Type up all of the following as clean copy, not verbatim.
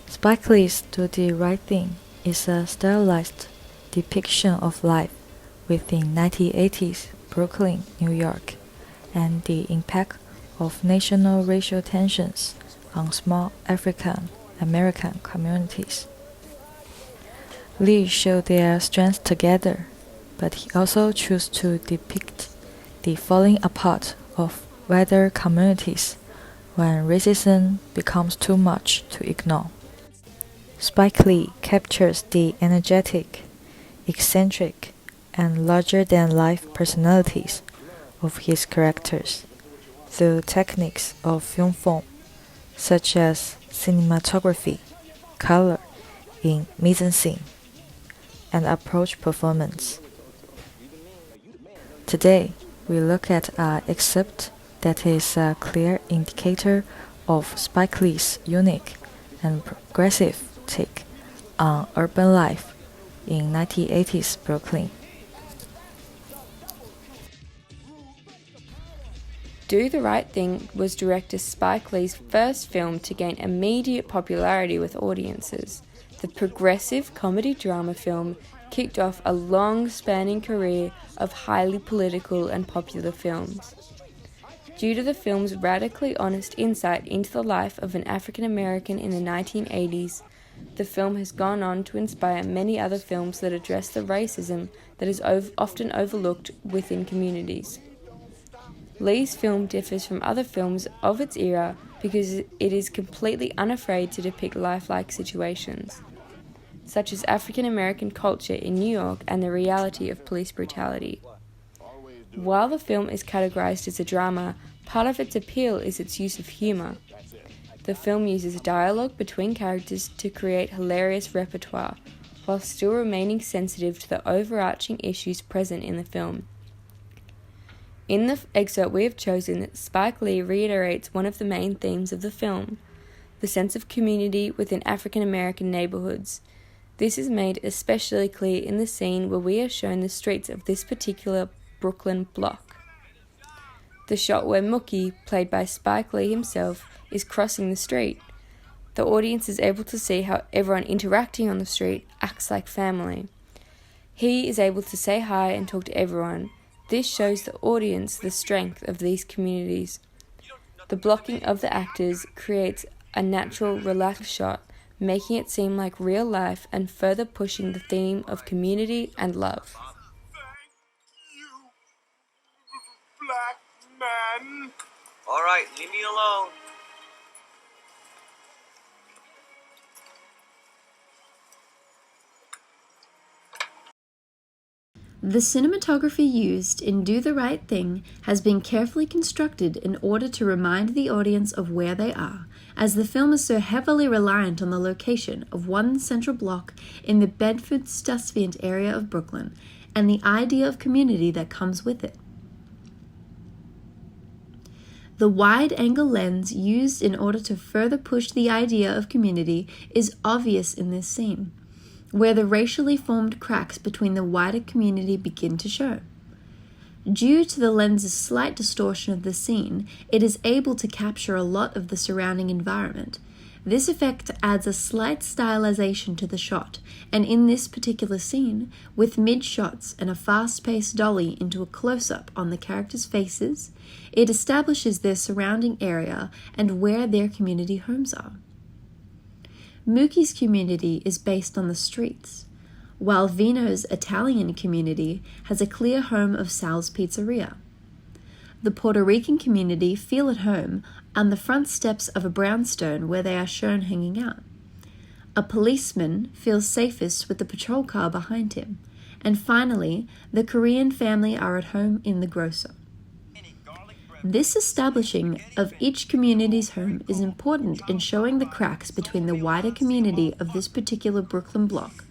Spike Lee's Do the Right Thing is a stylized depiction of life within 1980s Brooklyn, New York, and the impact of national racial tensions on small African American communities. Lee showed their strengths together, but he also chose to depict the falling apart of wider communities when racism becomes too much to ignore. Spike Lee captures the energetic, eccentric, and larger-than-life personalities of his characters through techniques of film form, such as cinematography, color in mise-en-scene, and approach performance. Today, we look at an excerpt that is a clear indicator of Spike Lee's unique and progressive take on urban life in 1980s Brooklyn. Do the Right Thing was director Spike Lee's first film to gain immediate popularity with audiences. The progressive comedy drama film kicked off a long-spanning career of highly political and popular films. Due to the film's radically honest insight into the life of an African American in the 1980s, the film has gone on to inspire many other films that address the racism that is often overlooked within communities. Lee's film differs from other films of its era because it is completely unafraid to depict lifelike situations, such as African American culture in New York and the reality of police brutality. While the film is categorized as a drama, part of its appeal is its use of humor. The film uses dialogue between characters to create hilarious repertoire, while still remaining sensitive to the overarching issues present in the film. In the excerpt we have chosen, Spike Lee reiterates one of the main themes of the film, the sense of community within African American neighborhoods. This is made especially clear in the scene where we are shown the streets of this particular Brooklyn block. The shot where Mookie, played by Spike Lee himself, is crossing the street. The audience is able to see how everyone interacting on the street acts like family. He is able to say hi and talk to everyone. This shows the audience the strength of these communities. The blocking of the actors creates a natural, relaxed shot, making it seem like real life and further pushing the theme of community and love. Thank you, black man. All right, leave me alone. The cinematography used in Do the Right Thing has been carefully constructed in order to remind the audience of where they are, as the film is so heavily reliant on the location of one central block in the Bedford-Stuyvesant area of Brooklyn, and the idea of community that comes with it. The wide-angle lens used in order to further push the idea of community is obvious in this scene, where the racially formed cracks between the wider community begin to show. Due to the lens's slight distortion of the scene, it is able to capture a lot of the surrounding environment. This effect adds a slight stylization to the shot, and in this particular scene, with mid-shots and a fast-paced dolly into a close-up on the characters' faces, it establishes their surrounding area and where their community homes are. Mookie's community is based on the streets, while Vino's Italian community has a clear home of Sal's Pizzeria. The Puerto Rican community feel at home on the front steps of a brownstone where they are shown hanging out. A policeman feels safest with the patrol car behind him. And finally, the Korean family are at home in the grocer. This establishing of each community's home is important in showing the cracks between the wider community of this particular Brooklyn block,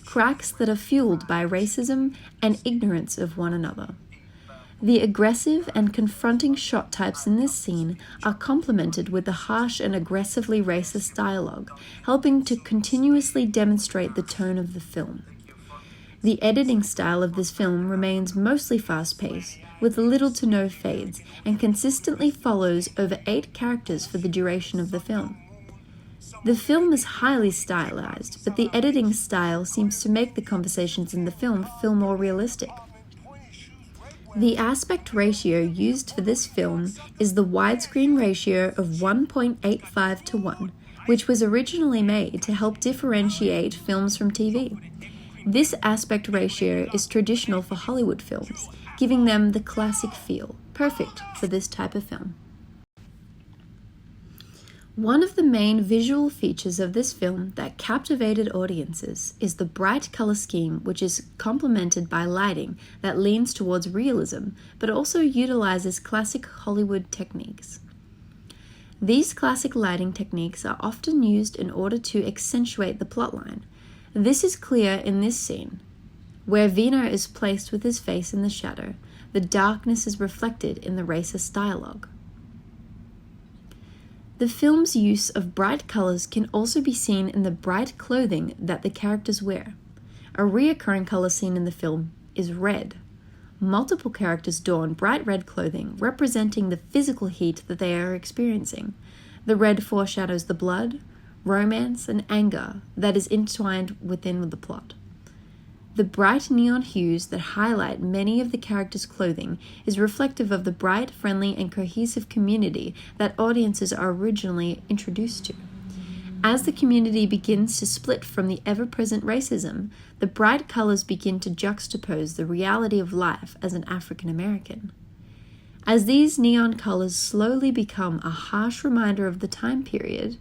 cracks that are fueled by racism and ignorance of one another. The aggressive and confronting shot types in this scene are complemented with the harsh and aggressively racist dialogue, helping to continuously demonstrate the tone of the film. The editing style of this film remains mostly fast-paced, with little to no fades, and consistently follows over 8 characters for the duration of the film. The film is highly stylized, but the editing style seems to make the conversations in the film feel more realistic. The aspect ratio used for this film is the widescreen ratio of 1.85 to 1, which was originally made to help differentiate films from TV. This aspect ratio is traditional for Hollywood films, giving them the classic feel, perfect for this type of film. One of the main visual features of this film that captivated audiences is the bright color scheme, which is complemented by lighting that leans towards realism but also utilizes classic Hollywood techniques. These classic lighting techniques are often used in order to accentuate the plotline. This is clear in this scene, where Vino is placed with his face in the shadow. The darkness is reflected in the racist dialogue. The film's use of bright colors can also be seen in the bright clothing that the characters wear. A recurring color seen in the film is red. Multiple characters don bright red clothing, representing the physical heat that they are experiencing. The red foreshadows the blood, romance, and anger that is entwined within the plot. The bright neon hues that highlight many of the characters' clothing is reflective of the bright, friendly, and cohesive community that audiences are originally introduced to. As the community begins to split from the ever-present racism, the bright colors begin to juxtapose the reality of life as an African American. As these neon colors slowly become a harsh reminder of the time period,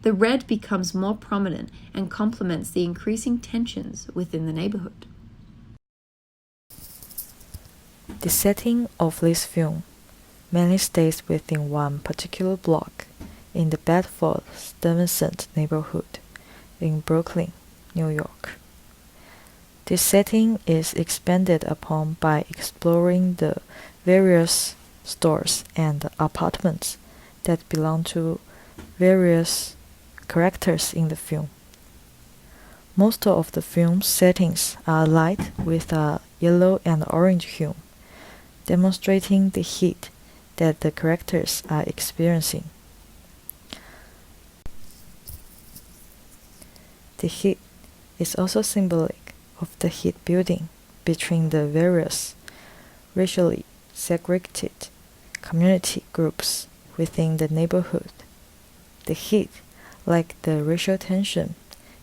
the red becomes more prominent and complements the increasing tensions within the neighborhood. The setting of this film mainly stays within one particular block in the Bedford-Stuyvesant neighborhood in Brooklyn, New York. This setting is expanded upon by exploring the various stores and apartments that belong to various characters in the film. Most of the film's settings are light with a yellow and orange hue, demonstrating the heat that the characters are experiencing. The heat is also symbolic of the heat building between the various racially segregated community groups within the neighborhood. The heat, like the racial tension,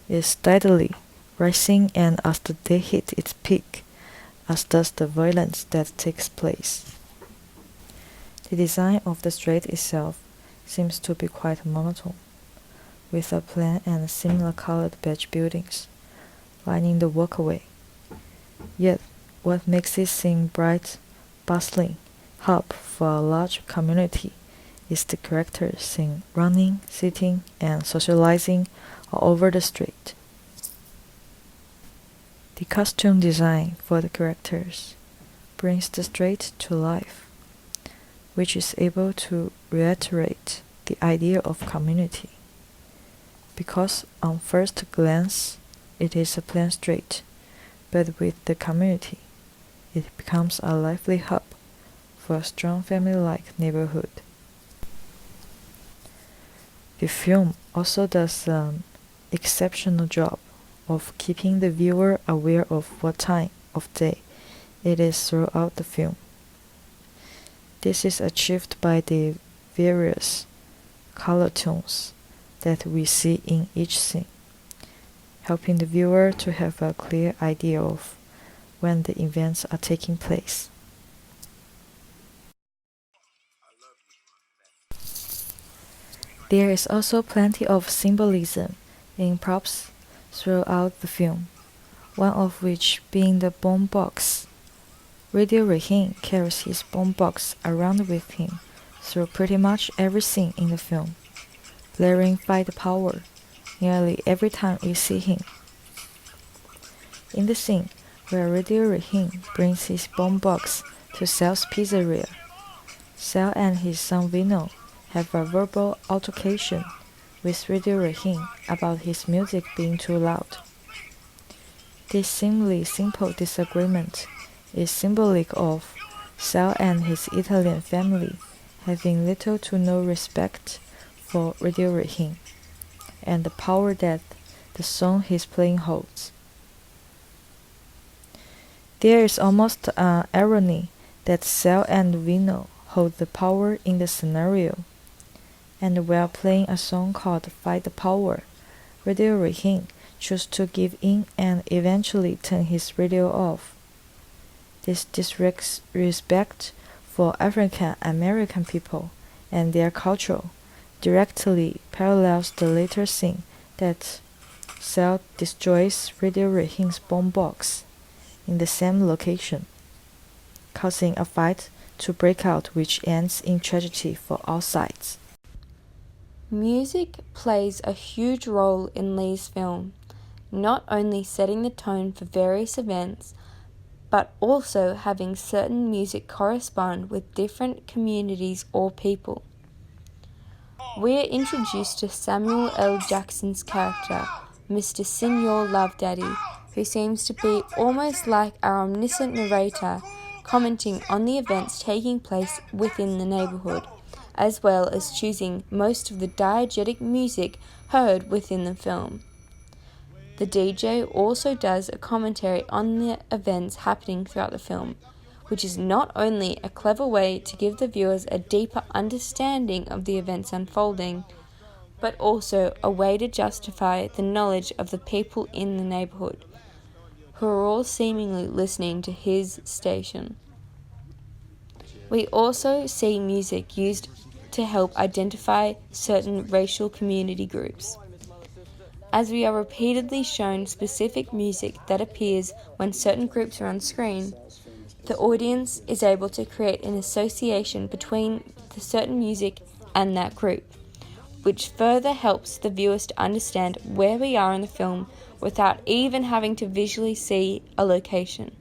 is steadily rising, and as the day hits its peak, as does the violence that takes place. The design of the street itself seems to be quite monotone, with a plain and similar colored beige buildings lining the walkway. Yet, what makes it seem bright, bustling hub for a large community is the characters seen running, sitting, and socializing all over the street. The costume design for the characters brings the street to life, which is able to reiterate the idea of community. Because on first glance, it is a plain street, but with the community, it becomes a lively hub for a strong family-like neighborhood. The film also does an exceptional job of keeping the viewer aware of what time of day it is throughout the film. This is achieved by the various color tones that we see in each scene, helping the viewer to have a clear idea of when the events are taking place. There is also plenty of symbolism in props throughout the film, one of which being the bomb box. Radio Raheem carries his bomb box around with him through pretty much every scene in the film, blaring fight power nearly every time we see him. In the scene where Radio Raheem brings his bomb box to Sal's pizzeria, Sal and his son Vino have a verbal altercation with Radio Raheem about his music being too loud. This seemingly simple disagreement is symbolic of Sal and his Italian family having little to no respect for Radio Raheem, and the power that the song he's playing holds. There is almost an irony that Sal and Vino hold the power in the scenario, and while playing a song called Fight the Power, Radio Rahim chose to give in and eventually turn his radio off. This disrespect for African American people and their culture directly parallels the later scene that Sal destroys Radio Rahim's bomb box in the same location, causing a fight to break out which ends in tragedy for all sides. Music plays a huge role in Lee's film, not only setting the tone for various events, but also having certain music correspond with different communities or people. We are introduced to Samuel L. Jackson's character, Mr. Senor Love Daddy, who seems to be almost like our omniscient narrator, commenting on the events taking place within the neighborhood, as well as choosing most of the diegetic music heard within the film. The DJ also does a commentary on the events happening throughout the film, which is not only a clever way to give the viewers a deeper understanding of the events unfolding, but also a way to justify the knowledge of the people in the neighborhood, who are all seemingly listening to his station. We also see music used to help identify certain racial community groups, as we are repeatedly shown specific music that appears when certain groups are on screen. The audience is able to create an association between the certain music and that group, which further helps the viewers to understand where we are in the film without even having to visually see a location.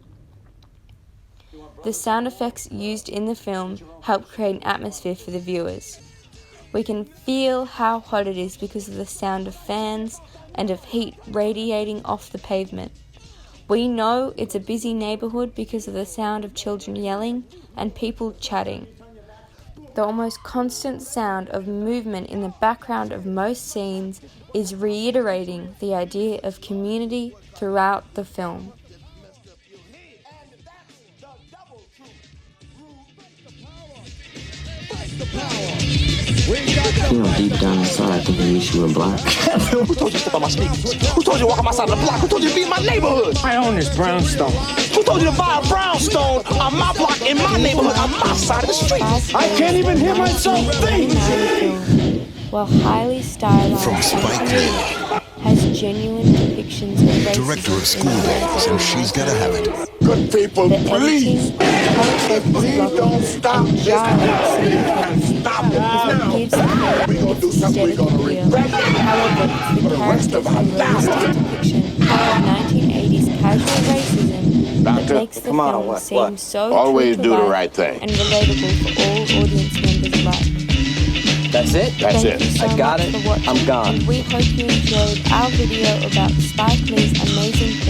The sound effects used in the film help create an atmosphere for the viewers. We can feel how hot it is because of the sound of fans and of heat radiating off the pavement. We know it's a busy neighborhood because of the sound of children yelling and people chatting. The almost constant sound of movement in the background of most scenes is reiterating the idea of community throughout the film. You know, deep down inside, I think he wish you were black. Who told you to step on my sneakers? Who told you to walk on my side of the block? Who told you to be in my neighborhood? I own this brownstone. Who told you to buy a brownstone on my block, in my neighborhood, on my side of the street? I can't even hear myself think. While highly stylized, From Spike Lee, has genuine depictions of racism. director of School Days, and She's Gotta Have It. Good people, The editing, please don't stop this. Stop it. Gives the film its aesthetic appeal. However, the characters and realistic depiction of 1980s casual racism that makes the film seem so Always true do to the life right thing. and relatable for all audience members alike. That's it? That's Thank it. you so I got much it. for watching, I'm gone. and we hope you enjoyed our video about Spike Lee's amazing